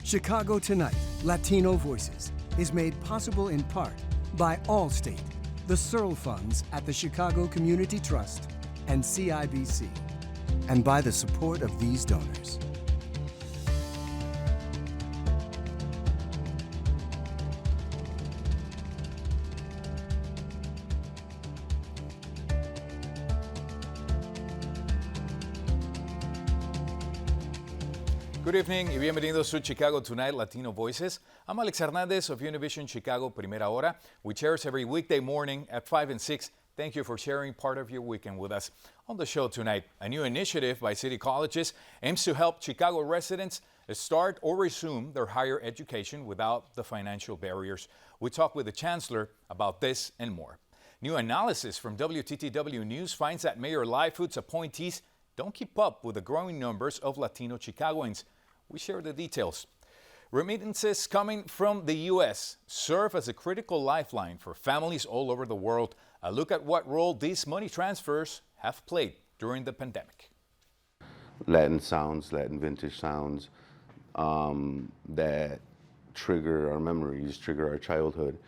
Chicago Tonight, Latino Voices is made possible in part by Allstate, the Searle Funds at the Chicago Community Trust, and CIBC, and by the support of these donors. Good evening y bienvenidos to Chicago Tonight, Latino Voices. I'm Alex Hernandez of Univision Chicago Primera Hora, which airs every weekday morning at 5 and 6. Thank you for sharing part of your weekend with us. On the show tonight, a new initiative by city colleges aims to help Chicago residents start or resume their higher education without the financial barriers. We talk with the chancellor about this and more. New analysis from WTTW News finds that Mayor Lightfoot's appointees don't keep up with the growing numbers of Latino Chicagoans. We share the details. Remittances coming from the U.S. serve as a critical lifeline for families all over the world. A look at what role these money transfers have played during the pandemic. Latin sounds, Latin vintage sounds that trigger our memories, trigger our childhood.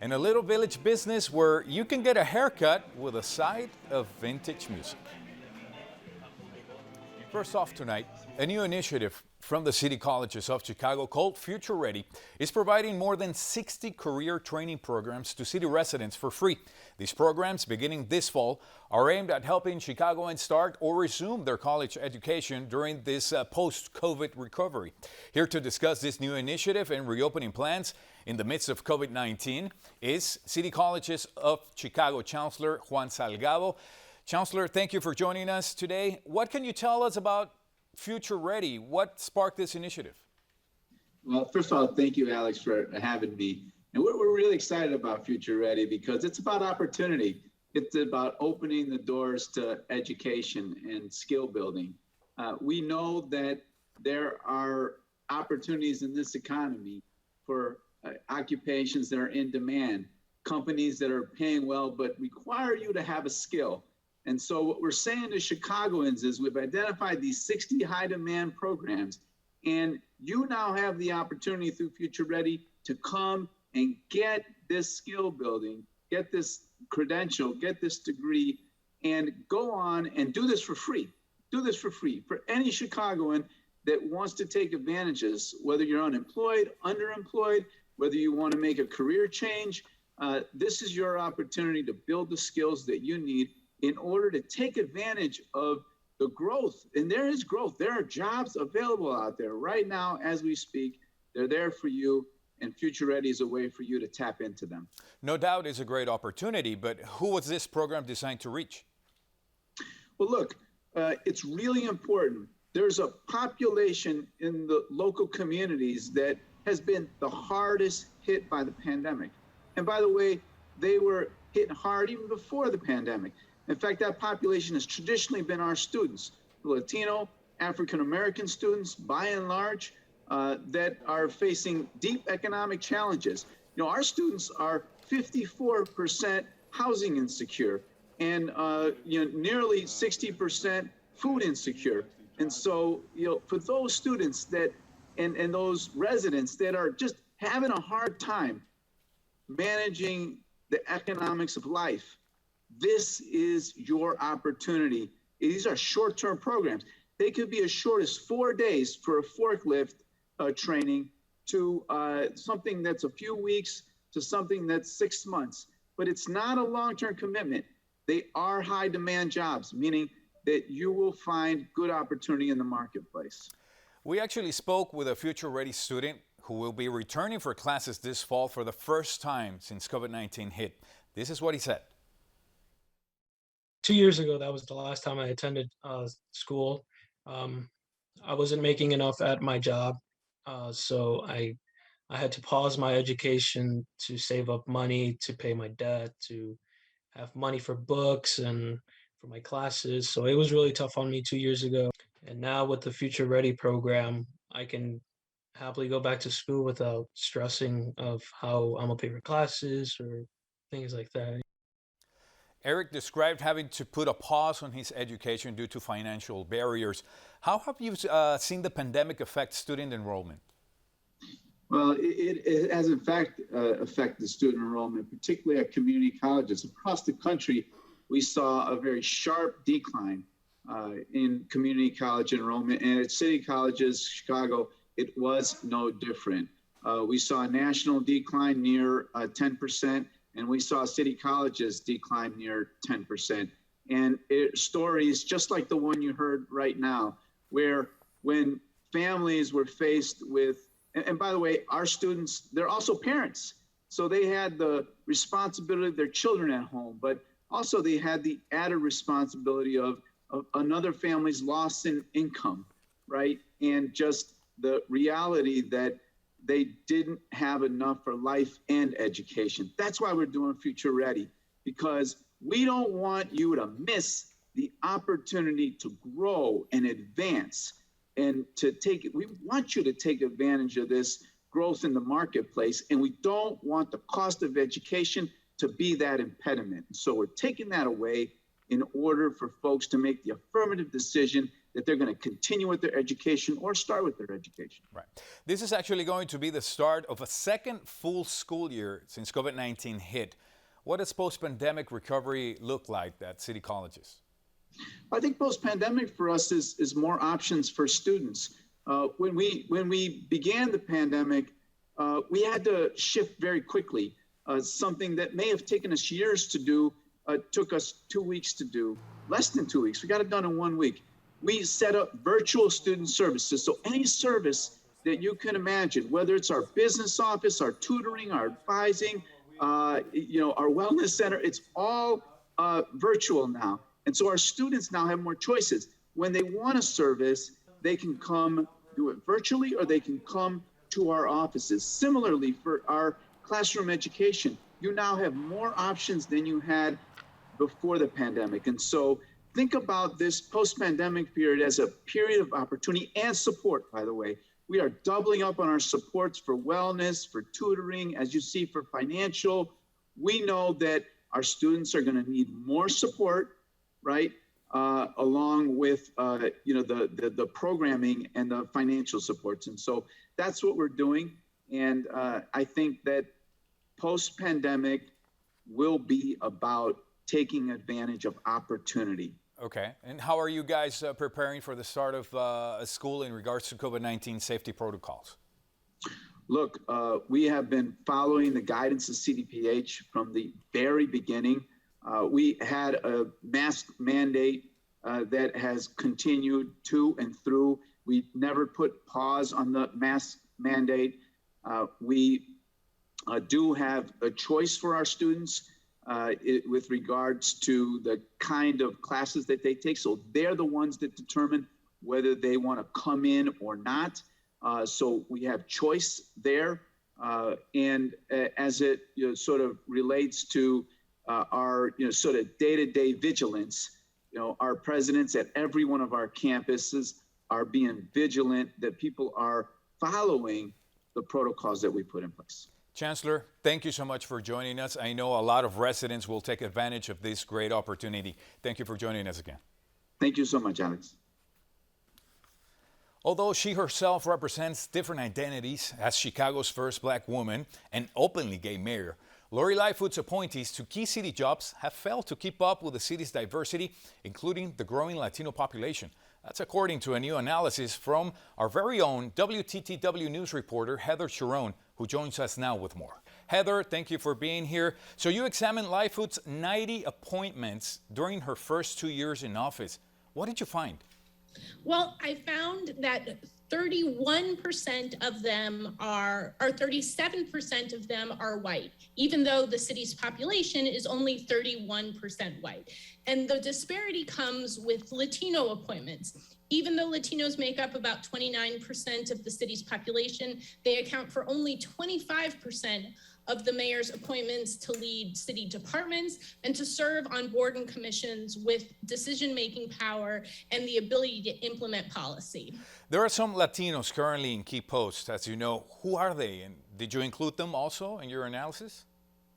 And a little village business where you can get a haircut with a side of vintage music. First off tonight, a new initiative from the City Colleges of Chicago called Future Ready is providing more than 60 career training programs to city residents for free. These programs, beginning this fall, are aimed at helping Chicagoans start or resume their college education during this post-COVID recovery. Here to discuss this new initiative and reopening plans in the midst of COVID-19 is City Colleges of Chicago Chancellor Juan Salgado. Chancellor, thank you for joining us today. What can you tell us about Future Ready? What sparked this initiative? Well, first of all, thank you, Alex, for having me. And we're really excited about Future Ready because it's about opportunity. It's about opening the doors to education and skill building. We know that there are opportunities in this economy for occupations that are in demand, companies that are paying well but require you to have a skill. And so what we're saying to Chicagoans is we've identified these 60 high demand programs, and you now have the opportunity through Future Ready to come and get this skill building, get this credential, get this degree, and go on and do this for free. Do this for free for any Chicagoan that wants to take advantages, whether you're unemployed, underemployed, whether you want to make a career change. This is your opportunity to build the skills that you need in order to take advantage of the growth. And there is growth. There are jobs available out there right now as we speak. They're there for you, and Future Ready is a way for you to tap into them. No doubt it's a great opportunity, but who was this program designed to reach? Well, look, it's really important. There's a population in the local communities that has been the hardest hit by the pandemic. And by the way, they were hit hard even before the pandemic. In fact, that population has traditionally been our students, Latino, African-American students, by and large, that are facing deep economic challenges. You know, our students are 54% housing insecure and nearly 60% food insecure. And so, for those students that and those residents that are just having a hard time managing the economics of life, this is your opportunity. These are short-term programs. They could be as short as 4 days for a forklift training to something that's a few weeks to something that's 6 months. But it's not a long-term commitment. They are high-demand jobs, meaning that you will find good opportunity in the marketplace. We actually spoke with a Future Ready student who will be returning for classes this fall for the first time since COVID-19 hit. This is what he said. 2 years ago, that was the last time I attended school. I wasn't making enough at my job, so I had to pause my education to save up money to pay my debt, to have money for books and for my classes. So it was really tough on me 2 years ago. And now with the Future Ready program, I can happily go back to school without stressing of how I'm gonna pay for classes or things like that. Eric described having to put a pause on his education due to financial barriers. How have you seen the pandemic affect student enrollment? Well, it has in fact affected student enrollment, particularly at community colleges. Across the country, we saw a very sharp decline in community college enrollment. And at city colleges, Chicago, it was no different. We saw a national decline near 10%, and we saw city colleges decline near 10%. And stories just like the one you heard right now, where when families were faced with, and by the way, our students, they're also parents. So they had the responsibility of their children at home, but also they had the added responsibility of another family's loss in income, right? And just the reality that they didn't have enough for life and education. That's why we're doing Future Ready, because we don't want you to miss the opportunity to grow and advance and to take it. We want you to take advantage of this growth in the marketplace, and we don't want the cost of education to be that impediment. So we're taking that away in order for folks to make the affirmative decision that they're going to continue with their education or start with their education. Right. This is actually going to be the start of a second full school year since COVID-19 hit. What does post-pandemic recovery look like at city colleges? I think post-pandemic for us is more options for students. When we began the pandemic, we had to shift very quickly. Something that may have taken us years to do took us 2 weeks to do, less than 2 weeks. We got it done in 1 week. We set up virtual student services. So any service that you can imagine, whether it's our business office, our tutoring, our advising, our wellness center, it's all virtual now. And so our students now have more choices. When they want a service, they can come do it virtually or they can come to our offices. Similarly, for our classroom education, you now have more options than you had before the pandemic. And so think about this post-pandemic period as a period of opportunity and support, by the way. We are doubling up on our supports for wellness, for tutoring, as you see, for financial. We know that our students are going to need more support, right? Along with, the programming and the financial supports. And so that's what we're doing. And I think that post-pandemic will be about taking advantage of opportunity. Okay. And how are you guys preparing for the start of a school in regards to COVID-19 safety protocols? Look, we have been following the guidance of CDPH from the very beginning. We had a mask mandate that has continued to and through. We never put pause on the mask mandate. We do have a choice for our students with regards to the kind of classes that they take. So they're the ones that determine whether they want to come in or not. So we have choice there. And as it sort of relates to our sort of day-to-day vigilance, our presidents at every one of our campuses are being vigilant that people are following the protocols that we put in place. Chancellor, thank you so much for joining us. I know a lot of residents will take advantage of this great opportunity. Thank you for joining us again. Thank you so much, Alex. Although she herself represents different identities as Chicago's first black woman and openly gay mayor, Mayor Lightfoot's appointees to key city jobs have failed to keep up with the city's diversity, including the growing Latino population. That's according to a new analysis from our very own WTTW news reporter, Heather Sharon, who joins us now with more. Heather, thank you for being here. So you examined Lightfoot's 90 appointments during her first 2 years in office. What did you find? Well, I found that 31% of them are, or 37% of them are white, even though the city's population is only 31% white. And the disparity comes with Latino appointments. Even though Latinos make up about 29% of the city's population, they account for only 25% of the mayor's appointments to lead city departments and to serve on board and commissions with decision-making power and the ability to implement policy. There are some Latinos currently in key posts, as you know. Who are they, and did you include them also in your analysis?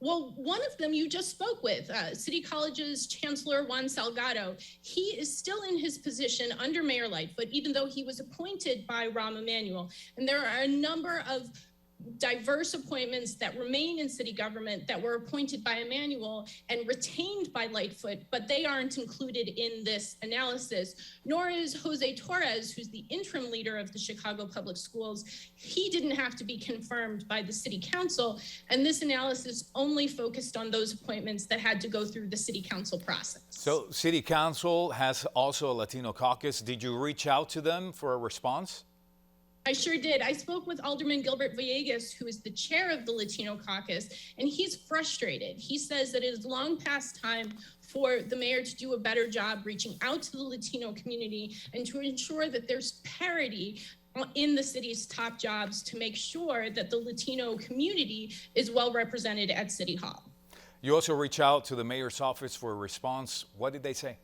Well, one of them you just spoke with, City College's Chancellor Juan Salgado. He is still in his position under Mayor Lightfoot, even though he was appointed by Rahm Emanuel. And there are a number of diverse appointments that remain in city government that were appointed by Emanuel and retained by Lightfoot, but they aren't included in this analysis, nor is Jose Torres, who's the interim leader of the Chicago Public Schools. He didn't have to be confirmed by the city council, and this analysis only focused on those appointments that had to go through the city council process. So city council has also a Latino caucus. Did you reach out to them for a response? I sure did. I spoke with Alderman Gilbert Villegas, who is the chair of the Latino caucus, and he's frustrated. He says that it is long past time for the mayor to do a better job reaching out to the Latino community and to ensure that there's parity in the city's top jobs to make sure that the Latino community is well represented at City Hall. You also reach out to the mayor's office for a response. What did they say?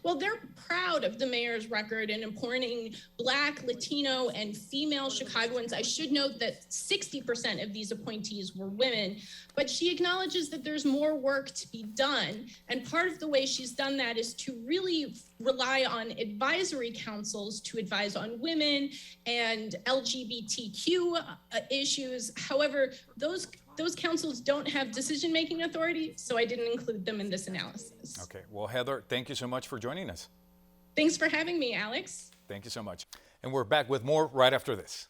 Well, they're proud of the mayor's record in appointing Black, Latino, and female Chicagoans. I should note that 60% of these appointees were women, but she acknowledges that there's more work to be done. And part of the way she's done that is to really rely on advisory councils to advise on women and LGBTQ issues. However, those councils don't have decision-making authority, so I didn't include them in this analysis. Okay, well, Heather, thank you so much for joining us. Thanks for having me, Alex. Thank you so much. And we're back with more right after this.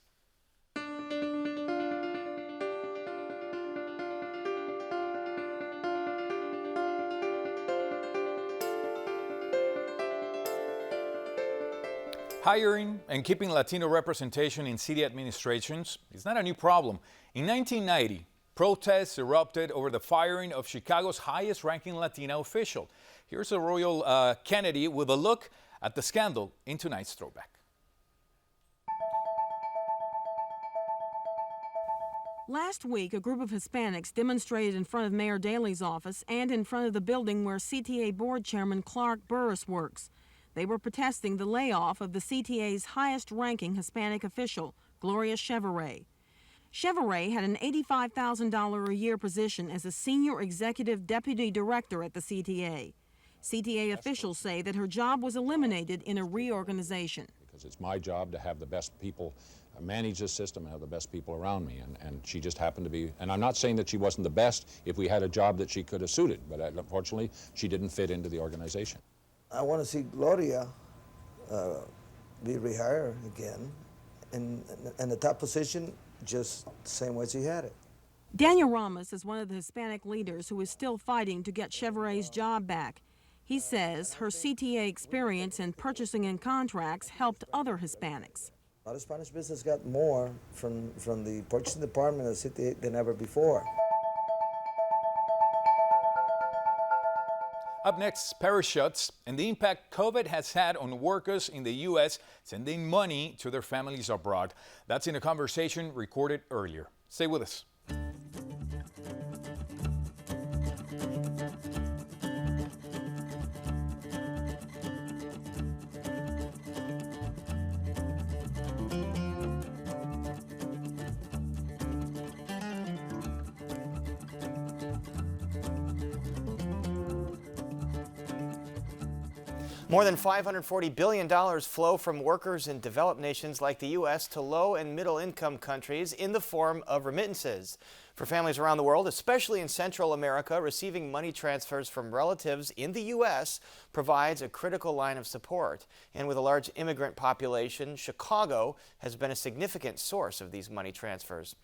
Hiring and keeping Latino representation in city administrations is not a new problem. In 1990, protests erupted over the firing of Chicago's highest-ranking Latino official. Here's a Royal Kennedy with a look at the scandal in tonight's Throwback. Last week, a group of Hispanics demonstrated in front of Mayor Daley's office and in front of the building where CTA Board Chairman Clark Burris works. They were protesting the layoff of the CTA's highest-ranking Hispanic official, Gloria Chevrolet. Chevrolet had an $85,000 a year position as a senior executive deputy director at the CTA. CTA officials say that her job was eliminated in a reorganization. Because it's my job to have the best people manage this system and have the best people around me, and she just happened to be, and I'm not saying that she wasn't the best if we had a job that she could have suited, but unfortunately she didn't fit into the organization. I want to see Gloria be rehired again in the top position, just the same way she had it. Daniel Ramos is one of the Hispanic leaders who is still fighting to get Chevrolet's job back. He says her CTA experience in purchasing and contracts helped other Hispanics. A lot of Spanish business got more from the purchasing department of the CTA than ever before. Up next, parachutes and the impact COVID has had on workers in the U.S. sending money to their families abroad. That's in a conversation recorded earlier. Stay with us. More than $540 billion flow from workers in developed nations like the U.S. to low and middle income countries in the form of remittances. For families around the world, especially in Central America, receiving money transfers from relatives in the U.S. provides a critical line of support. And with a large immigrant population, Chicago has been a significant source of these money transfers.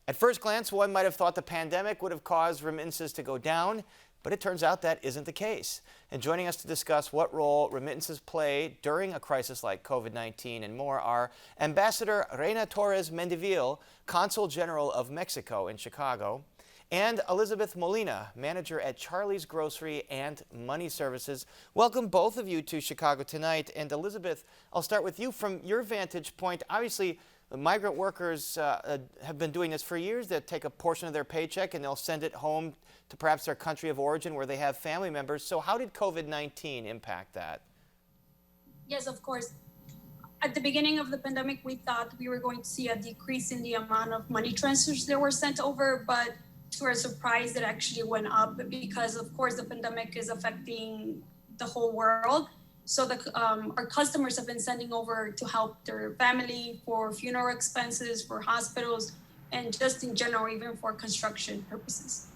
At first glance, one might have thought the pandemic would have caused remittances to go down, but it turns out that isn't the case. And joining us to discuss what role remittances play during a crisis like COVID-19 and more are Ambassador Reina Torres Mendivil, Consul General of Mexico in Chicago, and Elizabeth Molina, manager at Charlie's Grocery and Money Services. Welcome both of you to Chicago tonight. And Elizabeth, I'll start with you. From your vantage point, obviously the migrant workers have been doing this for years. They'll take a portion of their paycheck and they'll send it home to perhaps their country of origin where they have family members. So how did COVID-19 impact that? Yes, of course. At the beginning of the pandemic, we thought we were going to see a decrease in the amount of money transfers that were sent over, but to our surprise, it actually went up because, of course, the pandemic is affecting the whole world. So our customers have been sending over to help their family for funeral expenses, for hospitals, and just in general, even for construction purposes.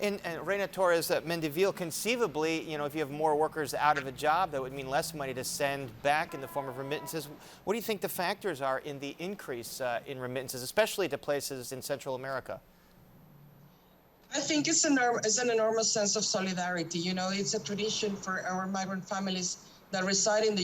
And Reina Torres Mendivil, conceivably, if you have more workers out of a job, that would mean less money to send back in the form of remittances. What do you think the factors are in the increase in remittances, especially to places in Central America? I think it's an enormous sense of solidarity. It's a tradition for our migrant families that reside in the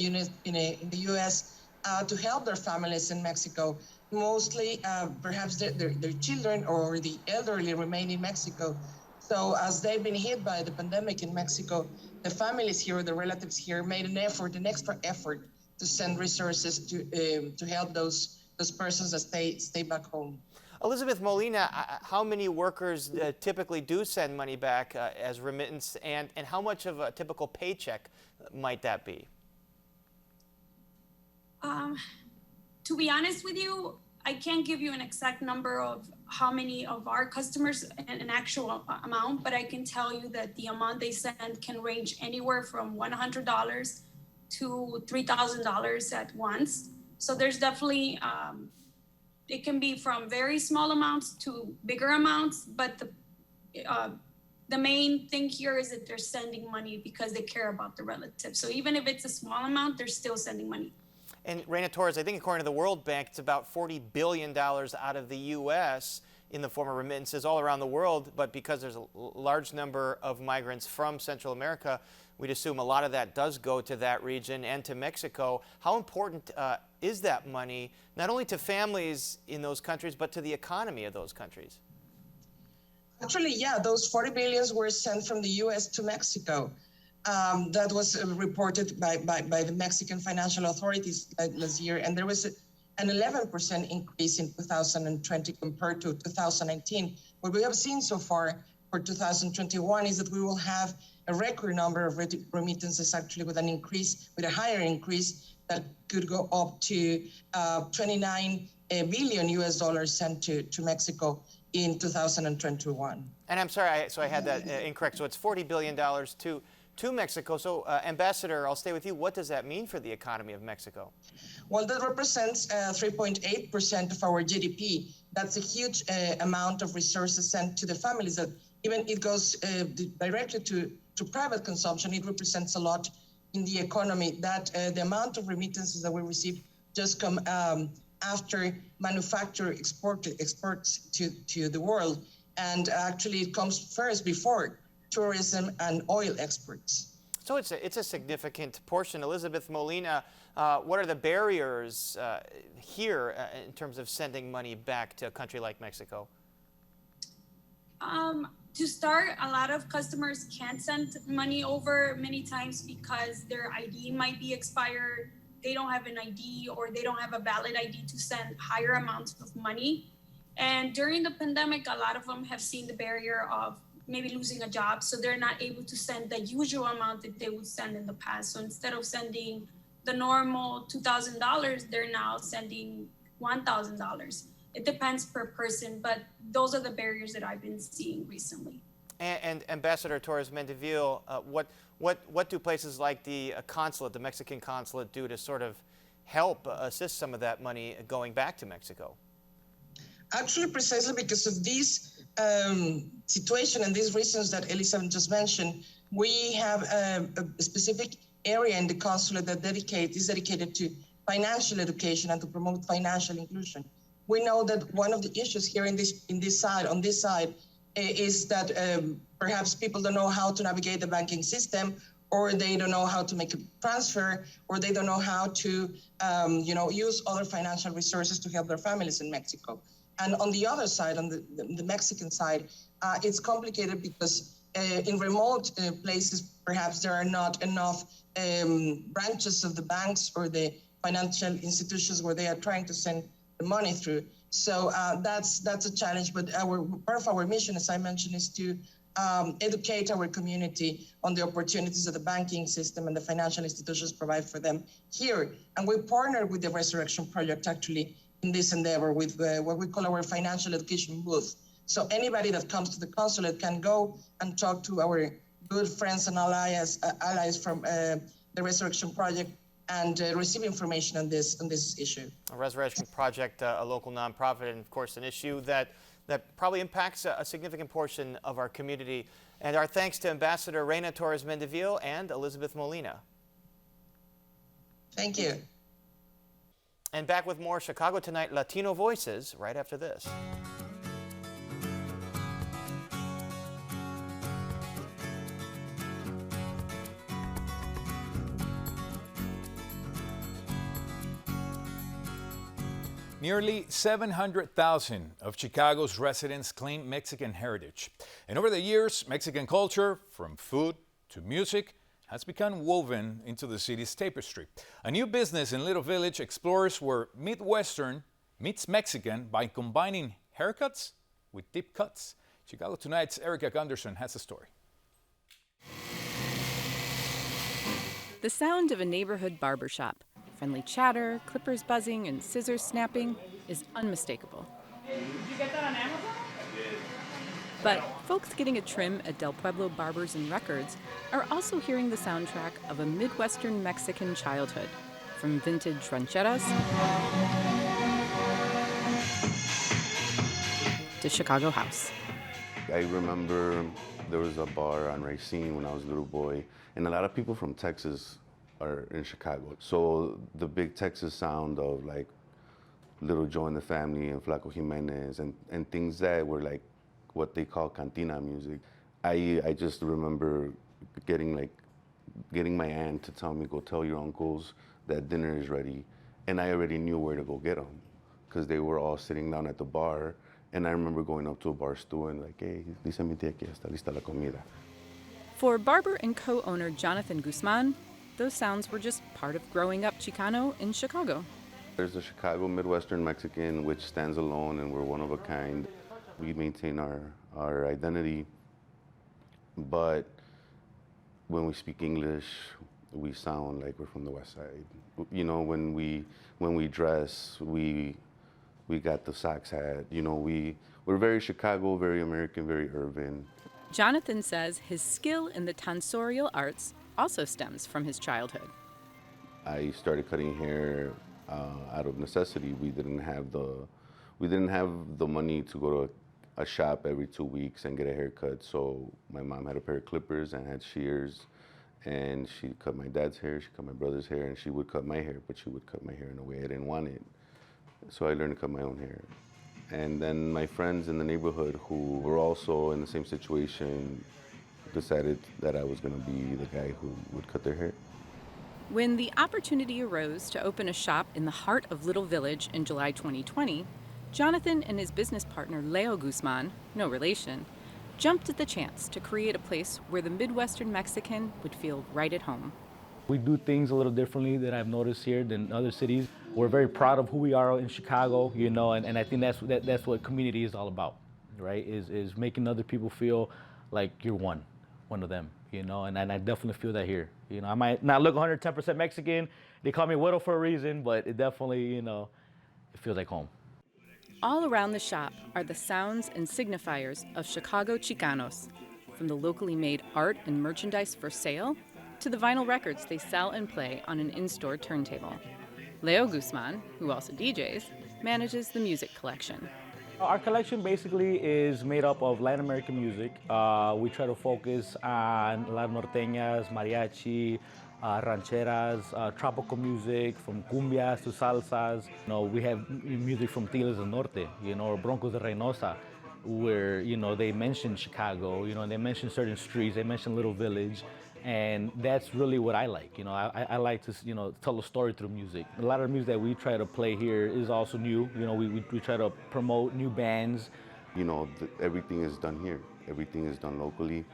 U.S. To help their families in Mexico. Mostly, perhaps their children or the elderly remain in Mexico. So as they've been hit by the pandemic in Mexico, the families here, the relatives here, made an extra effort to send resources to help those persons that stay back home. Elizabeth Molina, how many workers typically do send money back as remittance, and how much of a typical paycheck might that be? To be honest with you, I can't give you an exact number of how many of our customers an actual amount, but I can tell you that the amount they send can range anywhere from $100 to $3,000 at once. So there's definitely, it can be from very small amounts to bigger amounts, but the main thing here is that they're sending money because they care about the relative. So even if it's a small amount, they're still sending money. And Reina Torres, I think according to the World Bank, it's about $40 billion out of the U.S. in the form of remittances all around the world. But because there's a large number of migrants from Central America, we'd assume a lot of that does go to that region and to Mexico. How important is that money, not only to families in those countries, but to the economy of those countries? Actually, yeah, those 40 billions were sent from the U.S. to Mexico. That was reported by the Mexican financial authorities last year, and there was an 11% increase in 2020 compared to 2019. What we have seen so far for 2021 is that we will have a record number of remittances, actually with a higher increase that could go up to 29 billion US dollars sent to Mexico in 2021. And I'm sorry, so I had that incorrect. So it's $40 billion to Mexico. So Ambassador, I'll stay with you. What does that mean for the economy of Mexico? Well, that represents 3.8% of our GDP. That's a huge amount of resources sent to the families. That even it goes directly to private consumption. It represents a lot in the economy. That the amount of remittances that we receive just come after manufacture exports to the world, and actually it comes first before tourism and oil exports. So it's a significant portion. Elizabeth Molina, what are the barriers here in terms of sending money back to a country like Mexico? To start, a lot of customers can't send money over many times because their ID might be expired. They don't have an ID, or they don't have a valid ID to send higher amounts of money. And during the pandemic, a lot of them have seen the barrier of maybe losing a job, so they're not able to send the usual amount that they would send in the past. So instead of sending the normal $2,000, they're now sending $1,000. It depends per person, but those are the barriers that I've been seeing recently. And Ambassador Torres Mendivil, what do places like the consulate, the Mexican consulate, do to sort of help assist some of that money going back to Mexico? Actually, precisely because of this situation and these reasons that Elizabeth just mentioned, we have a specific area in the consulate that is dedicated to financial education and to promote financial inclusion. We know that one of the issues here on this side is that perhaps people don't know how to navigate the banking system, or they don't know how to make a transfer, or they don't know how to use other financial resources to help their families in Mexico. And on the other side, on the Mexican side, it's complicated because in remote places, perhaps there are not enough branches of the banks or the financial institutions where they are trying to send the money through. So that's a challenge. But part of our mission, as I mentioned, is to educate our community on the opportunities that the banking system and the financial institutions provide for them here. And we partner with the Resurrection Project, actually, in this endeavor with what we call our financial education booth. So anybody that comes to the consulate can go and talk to our good friends and allies from the Resurrection Project and receive information on this issue. A Resurrection Project, a local nonprofit, and of course an issue that probably impacts a significant portion of our community. And our thanks to Ambassador Reina Torres Mendivil and Elizabeth Molina. Thank you. And back with more Chicago Tonight Latino Voices right after this. Nearly 700,000 of Chicago's residents claim Mexican heritage. And over the years, Mexican culture, from food to music, has become woven into the city's tapestry. A new business in Little Village explores where Midwestern meets Mexican by combining haircuts with deep cuts. Chicago Tonight's Erica Gunderson has a story. The sound of a neighborhood barbershop. Friendly chatter, clippers buzzing, and scissors snapping is unmistakable. Did you get that on Amazon? I did. But folks getting a trim at Del Pueblo Barbers and Records are also hearing the soundtrack of a Midwestern Mexican childhood, from vintage rancheras to Chicago house. I remember there was a bar on Racine when I was a little boy, and a lot of people from Texas are in Chicago. So the big Texas sound of like Little Joe and the Family and Flaco Jimenez and things that were like what they call cantina music. I just remember getting my aunt to tell me, go tell your uncles that dinner is ready. And I already knew where to go get them because they were all sitting down at the bar. And I remember going up to a bar stool and like, hey, dice mi tía que está lista la comida. For barber and co-owner Jonathan Guzman, those sounds were just part of growing up Chicano in Chicago. There's a Chicago Midwestern Mexican, which stands alone, and we're one of a kind. We maintain our identity, but when we speak English, we sound like we're from the West Side. You know, when we dress, we got the Sox hat. You know, we're very Chicago, very American, very urban. Jonathan says his skill in the tonsorial arts also stems from his childhood. I started cutting hair out of necessity. We didn't have the money to go to a shop every 2 weeks and get a haircut. So my mom had a pair of clippers and had shears, and she cut my dad's hair, she cut my brother's hair, and she would cut my hair, but she would cut my hair in a way I didn't want it. So I learned to cut my own hair. And then my friends in the neighborhood who were also in the same situation decided that I was going to be the guy who would cut their hair. When the opportunity arose to open a shop in the heart of Little Village in July 2020, Jonathan and his business partner Leo Guzman, no relation, jumped at the chance to create a place where the Midwestern Mexican would feel right at home. We do things a little differently that I've noticed here than other cities. We're very proud of who we are in Chicago, you know, and I think that's what community is all about, right? Is making other people feel like you're one of them, you know, and I definitely feel that here. You know, I might not look 110% Mexican. They call me Widow for a reason, but it definitely, you know, it feels like home. All around the shop are the sounds and signifiers of Chicago Chicanos, from the locally made art and merchandise for sale to the vinyl records they sell and play on an in-store turntable. Leo Guzman, who also DJs, manages the music collection. Our collection basically is made up of Latin American music. We try to focus on las norteñas, mariachi, rancheras, tropical music, from cumbias to salsas. You know, we have music from Tigres del Norte, you know, or Broncos de Reynosa, where, you know, they mention Chicago, you know, and they mention certain streets, they mention Little Village. And that's really what I like. You know, I like to, you know, tell a story through music. A lot of the music that we try to play here is also new. You know, we try to promote new bands. You know, everything is done here. Everything is done locally.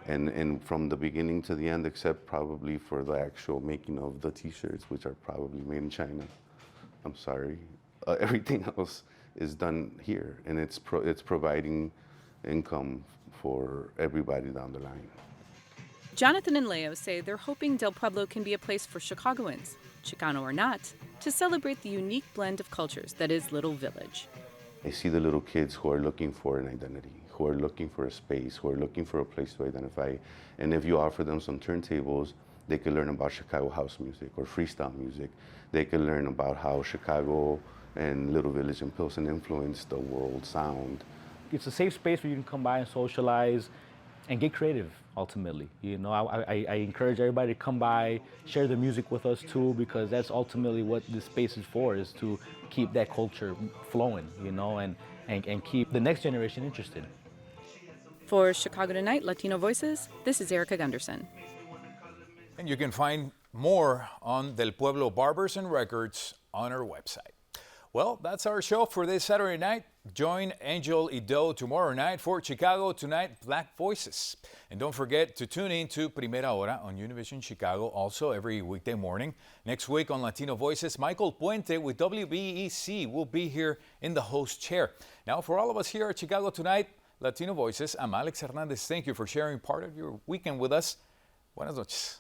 And from the beginning to the end, except probably for the actual making of the t-shirts, which are probably made in China. I'm sorry. Everything else is done here. And it's providing income for everybody down the line. Jonathan and Leo say they're hoping Del Pueblo can be a place for Chicagoans, Chicano or not, to celebrate the unique blend of cultures that is Little Village. I see the little kids who are looking for an identity, who are looking for a space, who are looking for a place to identify. And if you offer them some turntables, they can learn about Chicago house music or freestyle music. They can learn about how Chicago and Little Village and Pilsen influenced the world sound. It's a safe space where you can come by and socialize and get creative, ultimately. You know, I encourage everybody to come by, share the music with us too, because that's ultimately what this space is for, is to keep that culture flowing, you know, and keep the next generation interested. For Chicago Tonight, Latino Voices, this is Erica Gunderson. And you can find more on Del Pueblo Barbers and Records on our website. Well, that's our show for this Saturday night. Join Angel Ido tomorrow night for Chicago Tonight Black Voices. And don't forget to tune in to Primera Hora on Univision Chicago, also every weekday morning. Next week on Latino Voices, Michael Puente with WBEC will be here in the host chair. Now, for all of us here at Chicago Tonight, Latino Voices, I'm Alex Hernandez. Thank you for sharing part of your weekend with us. Buenas noches.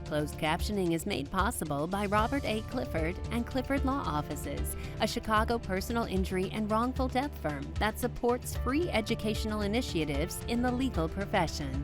Closed captioning is made possible by Robert A. Clifford and Clifford Law Offices, a Chicago personal injury and wrongful death firm that supports free educational initiatives in the legal profession.